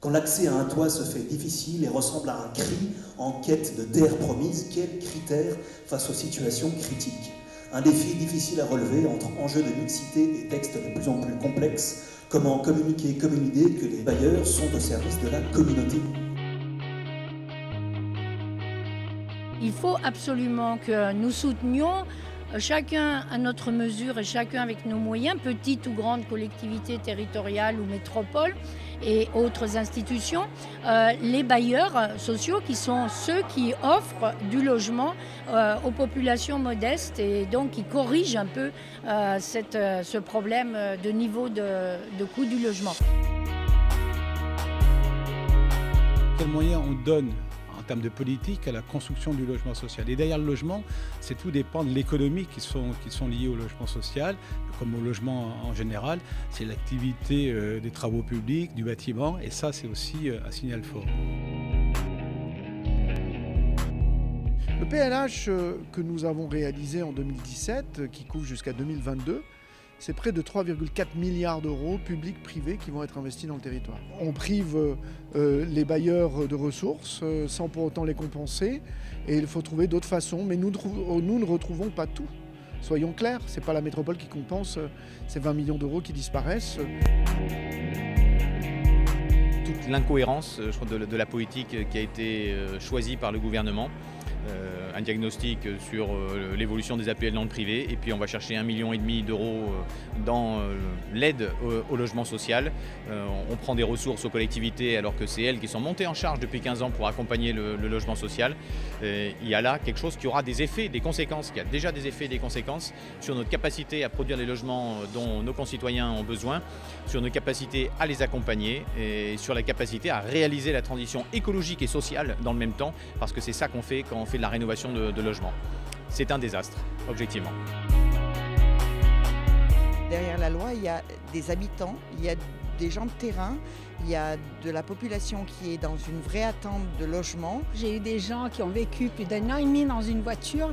Quand l'accès à un toit se fait difficile et ressemble à un cri en quête de terre promise, quels critères face aux situations critiques ? Un défi difficile à relever entre enjeux de mixité et textes de plus en plus complexes. Comment communiquer comme une idée que les bailleurs sont au service de la communauté ? Il faut absolument que nous soutenions chacun à notre mesure et chacun avec nos moyens, petites ou grandes collectivités territoriales ou métropoles et autres institutions, les bailleurs sociaux qui sont ceux qui offrent du logement aux populations modestes et donc qui corrigent un peu ce problème de niveau de coût du logement. Quels moyens on donne en termes de politique à la construction du logement social. Et derrière le logement, c'est tout dépend de l'économie qui sont liées au logement social, comme au logement en général. C'est l'activité des travaux publics, du bâtiment, et ça, c'est aussi un signal fort. Le PLH que nous avons réalisé en 2017, qui couvre jusqu'à 2022, c'est près de 3,4 milliards d'euros publics, privés, qui vont être investis dans le territoire. On prive les bailleurs de ressources sans pour autant les compenser. Et il faut trouver d'autres façons. Mais nous ne retrouvons pas tout. Soyons clairs, ce n'est pas la métropole qui compense ces 20 millions d'euros qui disparaissent. Toute l'incohérence de la politique qui a été choisie par le gouvernement. Un diagnostic sur l'évolution des APL dans le privé et puis on va chercher 1,5 million d'euros dans l'aide au logement social. On prend des ressources aux collectivités alors que c'est elles qui sont montées en charge depuis 15 ans pour accompagner le logement social. Il y a là quelque chose qui aura des effets, des conséquences, qui a déjà des effets et des conséquences sur notre capacité à produire les logements dont nos concitoyens ont besoin, sur nos capacités à les accompagner et sur la capacité à réaliser la transition écologique et sociale dans le même temps parce que c'est ça qu'on fait quand on fait de la rénovation de logement. C'est un désastre, objectivement. Derrière la loi, il y a des habitants, il y a des gens de terrain, il y a de la population qui est dans une vraie attente de logement. J'ai eu des gens qui ont vécu plus d'1 an et demi dans une voiture.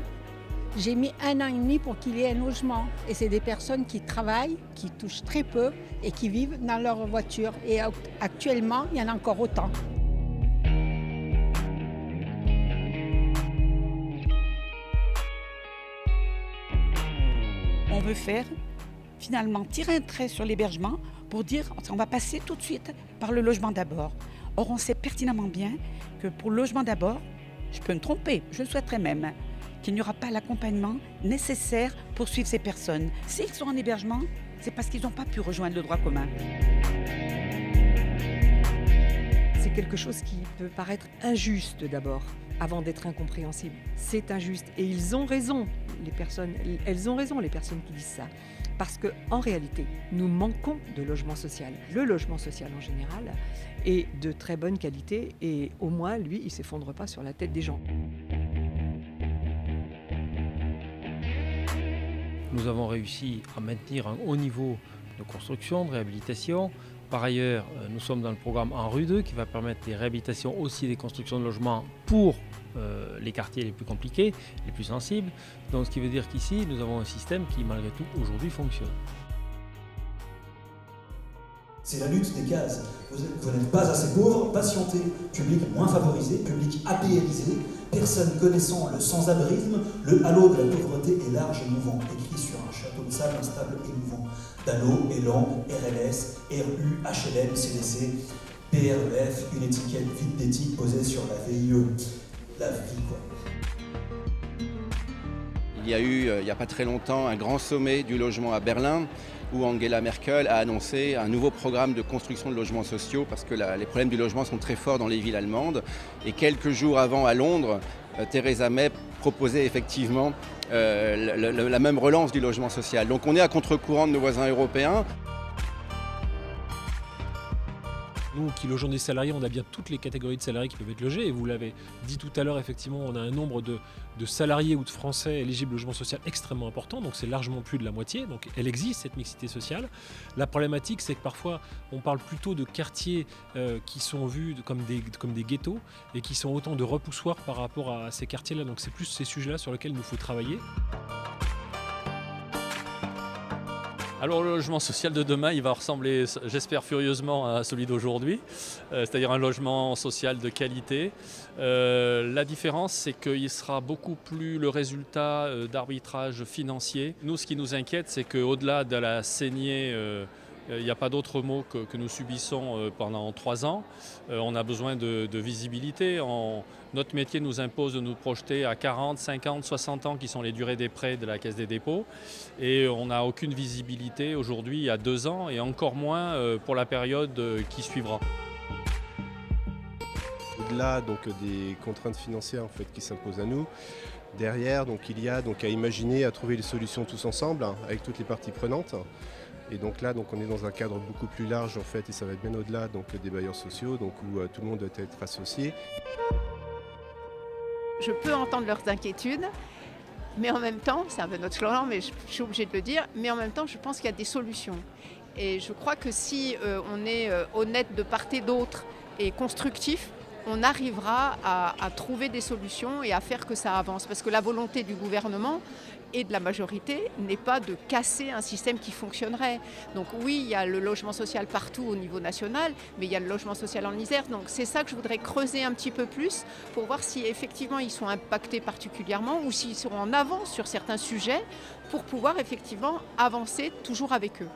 J'ai mis 1 an et demi pour qu'il y ait un logement. Et c'est des personnes qui travaillent, qui touchent très peu et qui vivent dans leur voiture. Et actuellement, il y en a encore autant. On veut faire, finalement, tirer un trait sur l'hébergement pour dire qu'on va passer tout de suite par le logement d'abord. Or, on sait pertinemment bien que pour le logement d'abord, je peux me tromper, je le souhaiterais même, qu'il n'y aura pas l'accompagnement nécessaire pour suivre ces personnes. S'ils sont en hébergement, c'est parce qu'ils n'ont pas pu rejoindre le droit commun. C'est quelque chose qui peut paraître injuste d'abord, avant d'être incompréhensible. C'est injuste et ils ont raison, elles ont raison les personnes qui disent ça. Parce qu'en réalité, nous manquons de logement social. Le logement social en général est de très bonne qualité et au moins, lui, il ne s'effondre pas sur la tête des gens. Nous avons réussi à maintenir un haut niveau de construction, de réhabilitation. Par ailleurs, nous sommes dans le programme En Rue 2 qui va permettre des réhabilitations aussi des constructions de logements pour les quartiers les plus compliqués, les plus sensibles. Donc ce qui veut dire qu'ici, nous avons un système qui, malgré tout, aujourd'hui fonctionne. C'est la lutte des cases. Vous n'êtes pas assez pauvre, patientez. Public moins favorisé, public APLisé, personnes connaissant le sans-abrisme, le halo de la pauvreté est large et mouvant, écrit sur un château de sable instable et mouvant. Dano, Élan, RLS, RU, HLM, CDC, PREF, une étiquette vide d'éthique posée sur la VIE. La vie, quoi. Il y a eu, il n'y a pas très longtemps, un grand sommet du logement à Berlin où Angela Merkel a annoncé un nouveau programme de construction de logements sociaux parce que les problèmes du logement sont très forts dans les villes allemandes. Et quelques jours avant, à Londres, Theresa May proposait effectivement la même relance du logement social. Donc on est à contre-courant de nos voisins européens. Nous qui logeons des salariés, on a bien toutes les catégories de salariés qui peuvent être logés. Et vous l'avez dit tout à l'heure, effectivement, on a un nombre de salariés ou de Français éligibles au logement social extrêmement important. Donc c'est largement plus de la moitié. Donc elle existe, cette mixité sociale. La problématique, c'est que parfois, on parle plutôt de quartiers qui sont vus comme des ghettos et qui sont autant de repoussoirs par rapport à ces quartiers-là. Donc c'est plus ces sujets-là sur lesquels il nous faut travailler. Alors le logement social de demain, il va ressembler, j'espère furieusement, à celui d'aujourd'hui, c'est-à-dire un logement social de qualité. La différence, c'est qu'il sera beaucoup plus le résultat d'arbitrage financier. Nous, ce qui nous inquiète, c'est qu'au-delà de la saignée, il n'y a pas d'autre mot que nous subissons pendant 3 ans. On a besoin de visibilité. Notre métier nous impose de nous projeter à 40, 50, 60 ans qui sont les durées des prêts de la Caisse des dépôts. Et on n'a aucune visibilité aujourd'hui à 2 ans et encore moins pour la période qui suivra. Au-delà des contraintes financières en fait, qui s'imposent à nous, derrière il y a à imaginer, à trouver des solutions tous ensemble avec toutes les parties prenantes. Et donc là, on est dans un cadre beaucoup plus large en fait, et ça va être bien au-delà des bailleurs sociaux, où tout le monde doit être associé. Je peux entendre leurs inquiétudes, mais en même temps, c'est un peu notre slogan, mais je suis obligée de le dire, mais en même temps, je pense qu'il y a des solutions. Et je crois que si on est honnête de part et d'autre et constructif, on arrivera à trouver des solutions et à faire que ça avance. Parce que la volonté du gouvernement et de la majorité n'est pas de casser un système qui fonctionnerait. Donc oui, il y a le logement social partout au niveau national, mais il y a le logement social en Isère. Donc c'est ça que je voudrais creuser un petit peu plus pour voir si effectivement ils sont impactés particulièrement ou s'ils seront en avance sur certains sujets pour pouvoir effectivement avancer toujours avec eux.